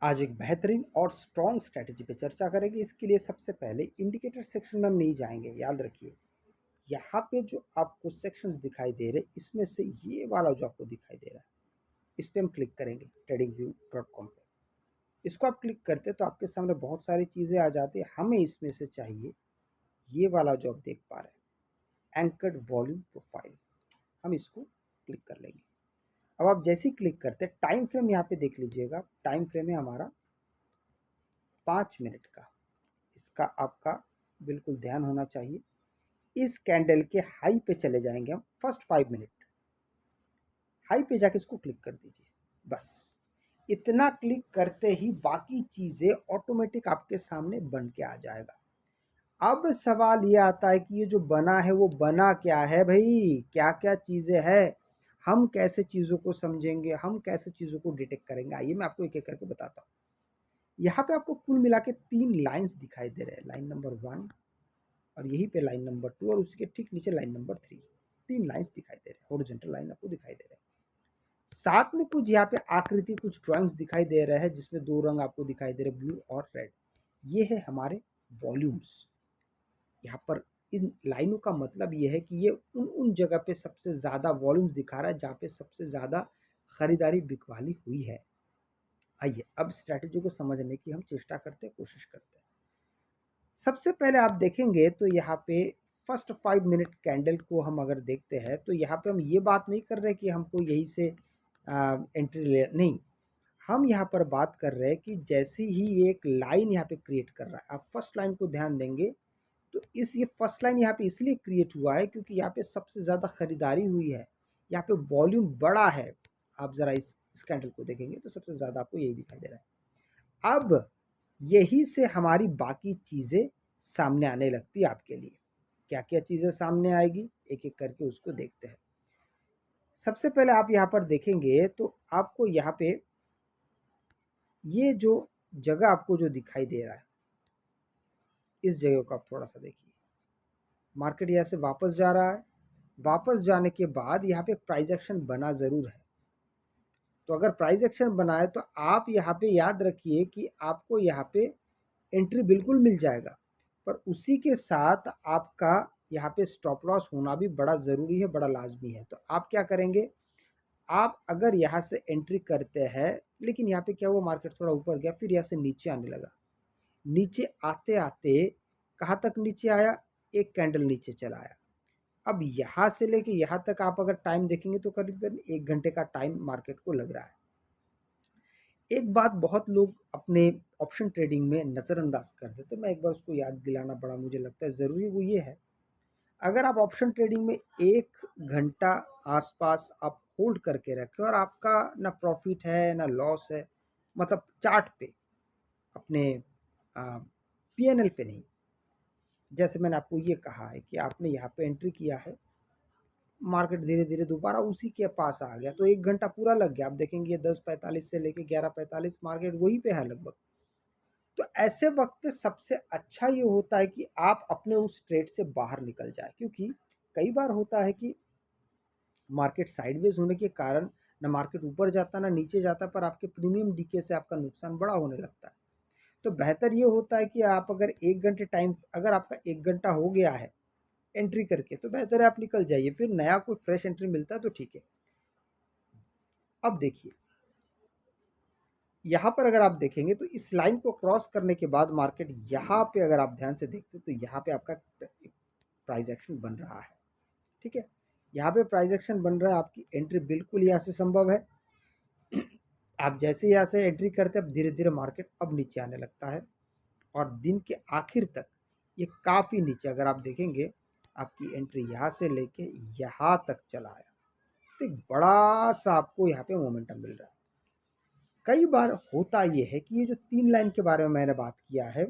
आज एक बेहतरीन और स्ट्रॉन्ग स्ट्रैटेजी पे चर्चा करेंगे। इसके लिए सबसे पहले इंडिकेटर सेक्शन में हम नहीं जाएंगे। याद रखिए, यहाँ पे जो आपको सेक्शंस दिखाई दे रहे हैं, इसमें से ये वाला जो आपको दिखाई दे रहा है, इस पर हम क्लिक करेंगे tradingview.com पे। इसको आप क्लिक करते हैं तो आपके सामने बहुत सारी चीज़ें आ जाती है। हमें इसमें से चाहिए ये वाला जो आप देख पा रहे हैं, एंकर्ड वॉल्यूम प्रोफाइल। हम इसको क्लिक कर लेंगे। अब आप जैसे ही क्लिक करते हैं, टाइम फ्रेम यहाँ पे देख लीजिएगा। टाइम फ्रेम है हमारा 5 मिनट का। इसका आपका बिल्कुल ध्यान होना चाहिए। इस कैंडल के हाई पे चले जाएंगे हम। फर्स्ट 5 मिनट हाई पे जाके इसको क्लिक कर दीजिए। बस इतना क्लिक करते ही बाकी चीज़ें ऑटोमेटिक आपके सामने बन के आ जाएगा। अब सवाल ये आता है कि ये जो बना है वो बना क्या है भाई, क्या क्या चीज़ें हैं, हम कैसे चीज़ों को समझेंगे, हम कैसे चीज़ों को डिटेक्ट करेंगे। आइए मैं आपको एक एक करके बताता हूँ। यहाँ पे आपको कुल मिला के 3 लाइन्स दिखाई दे रहे हैं। लाइन नंबर 1 और यहीं पे लाइन नंबर 2 और उसके ठीक नीचे लाइन नंबर 3। 3 लाइन्स दिखाई दे रहे हैं, हॉरिजॉन्टल लाइन आपको दिखाई दे रहे हैं। साथ में कुछ यहाँ पे आकृति, कुछ ड्राइंग्स दिखाई दे रहे हैं जिसमें 2 रंग आपको दिखाई दे रहे हैं, ब्लू और रेड। ये है हमारे वॉल्यूम्स। यहाँ पर इन लाइनों का मतलब ये है कि ये उन उन जगह पे सबसे ज़्यादा वॉल्यूम्स दिखा रहा है जहाँ पे सबसे ज़्यादा खरीदारी बिकवाली हुई है। आइए अब स्ट्रैटेजी को समझने की हम चेष्टा करते हैं, कोशिश करते हैं। सबसे पहले आप देखेंगे तो यहाँ पे फर्स्ट 5 मिनट कैंडल को हम अगर देखते हैं तो यहाँ पे हम ये बात नहीं कर रहे कि हमको यहीं से एंट्री ले, नहीं। हम यहाँ पर बात कर रहे हैं कि जैसे ही एक लाइन यहाँ पे क्रिएट कर रहा है, आप फर्स्ट लाइन को ध्यान देंगे तो ये फर्स्ट लाइन यहाँ पे इसलिए क्रिएट हुआ है क्योंकि यहाँ पे सबसे ज़्यादा खरीदारी हुई है, यहाँ पे वॉल्यूम बड़ा है। आप ज़रा इस कैंडल को देखेंगे तो सबसे ज़्यादा आपको यही दिखाई दे रहा है। अब यही से हमारी बाकी चीज़ें सामने आने लगती है आपके लिए। क्या क्या चीज़ें सामने आएगी, एक एक करके उसको देखते हैं। सबसे पहले आप यहाँ पर देखेंगे तो आपको यहाँ पे ये जो जगह आपको जो दिखाई दे रहा है, इस जगह को आप थोड़ा सा देखिए। मार्केट यहाँ से वापस जा रहा है। वापस जाने के बाद यहाँ पे प्राइस एक्शन बना ज़रूर है। तो अगर प्राइस एक्शन बना है तो आप यहाँ पे याद रखिए कि आपको यहाँ पे एंट्री बिल्कुल मिल जाएगा, पर उसी के साथ आपका यहाँ पे स्टॉप लॉस होना भी बड़ा ज़रूरी है, बड़ा लाजमी है। तो आप क्या करेंगे, आप अगर यहाँ से एंट्री करते हैं, लेकिन यहाँ पे क्या हुआ, मार्केट थोड़ा ऊपर गया, फिर यहाँ से नीचे आने लगा। नीचे आते आते कहाँ तक नीचे आया, एक कैंडल नीचे चला आया। अब यहाँ से लेके यहाँ तक आप अगर टाइम देखेंगे तो करीबन 1 घंटे का टाइम मार्केट को लग रहा है। एक बात बहुत लोग अपने ऑप्शन ट्रेडिंग में नज़रअंदाज कर देते, मैं एक बार उसको याद दिलाना बड़ा मुझे लगता है ज़रूरी। वो ये है, अगर आप ऑप्शन ट्रेडिंग में 1 घंटा आसपास आप होल्ड करके रखें और आपका ना प्रॉफिट है ना लॉस है, मतलब चार्ट पे, अपने पीएनएल पे नहीं। जैसे मैंने आपको ये कहा है कि आपने यहाँ पे एंट्री किया है, मार्केट धीरे धीरे दोबारा उसी के पास आ गया तो 1 घंटा पूरा लग गया। आप देखेंगे 10:45 से लेके 11:45 मार्केट वहीं पे है लगभग। तो ऐसे वक्त पे सबसे अच्छा ये होता है कि आप अपने उस ट्रेड से बाहर निकल जाए, क्योंकि कई बार होता है कि मार्केट साइडवेज होने के कारण ना मार्केट ऊपर जाता ना नीचे जाता, पर आपके प्रीमियम डीके से आपका नुकसान बड़ा होने लगता है। तो बेहतर ये होता है कि आप अगर 1 घंटे टाइम, अगर आपका 1 घंटा हो गया है एंट्री करके, तो बेहतर है आप निकल जाइए, फिर नया कोई फ्रेश एंट्री मिलता है तो ठीक है। अब देखिए यहाँ पर अगर आप देखेंगे तो इस लाइन को क्रॉस करने के बाद मार्केट यहाँ पे अगर आप ध्यान से देखते तो यहाँ पे आपका प्राइस एक्शन बन रहा है। ठीक है, यहाँ पे प्राइस एक्शन बन रहा है, आपकी एंट्री बिल्कुल यहाँ से संभव है। आप जैसे यहाँ से एंट्री करते हैं, अब धीरे धीरे मार्केट अब नीचे आने लगता है और दिन के आखिर तक ये काफ़ी नीचे, अगर आप देखेंगे आपकी एंट्री यहाँ से लेके यहाँ तक चला आया, तो एक बड़ा सा आपको यहाँ पे मोमेंटम मिल रहा है। कई बार होता ये है कि ये जो 3 लाइन के बारे में मैंने बात किया है,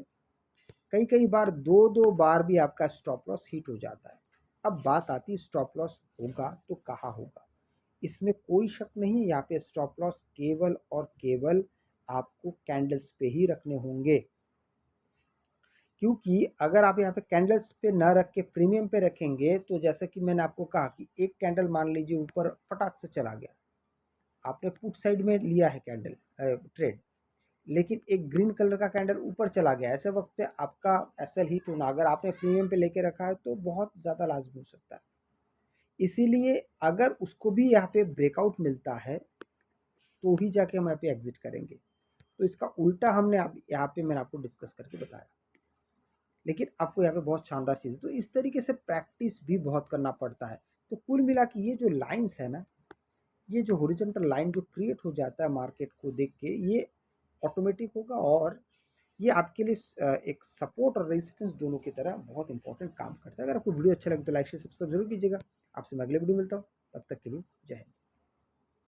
कई कई बार 2 बार भी आपका स्टॉप लॉस हिट हो जाता है। अब बात आती है स्टॉप लॉस होगा तो कहाँ होगा। इसमें कोई शक नहीं है, यहाँ पे स्टॉप लॉस केवल और केवल आपको कैंडल्स पे ही रखने होंगे, क्योंकि अगर आप यहाँ पे कैंडल्स पे ना रख के प्रीमियम पे रखेंगे तो जैसा कि मैंने आपको कहा कि एक कैंडल मान लीजिए ऊपर फटाक से चला गया, आपने पुट साइड में लिया है कैंडल ट्रेड, लेकिन एक ग्रीन कलर का कैंडल ऊपर चला गया, ऐसे वक्त पे आपका एसएल हिट होना, अगर आपने प्रीमियम पे लेके रखा है तो बहुत ज़्यादा लाजमी हो सकता है। इसीलिए अगर उसको भी यहाँ पे ब्रेकआउट मिलता है तो ही जाके हम यहाँ पे एग्जिट करेंगे। तो इसका उल्टा हमने यहाँ पे मैंने आपको डिस्कस करके बताया, लेकिन आपको यहाँ पे बहुत शानदार चीज़ है। तो इस तरीके से प्रैक्टिस भी बहुत करना पड़ता है। तो कुल मिला के ये जो लाइंस है ना, ये जो हॉरिजॉन्टल लाइन जो क्रिएट हो जाता है मार्केट को देख के, ये ऑटोमेटिक होगा और ये आपके लिए एक सपोर्ट और रेजिस्टेंस दोनों की तरह बहुत इंपॉर्टेंट काम करता है। अगर आपको वीडियो अच्छा लगे तो लाइक शेयर सब्सक्राइब जरूर कीजिएगा। आपसे मैं अगले वीडियो मिलता हूँ, तब तक के लिए जय हिंद।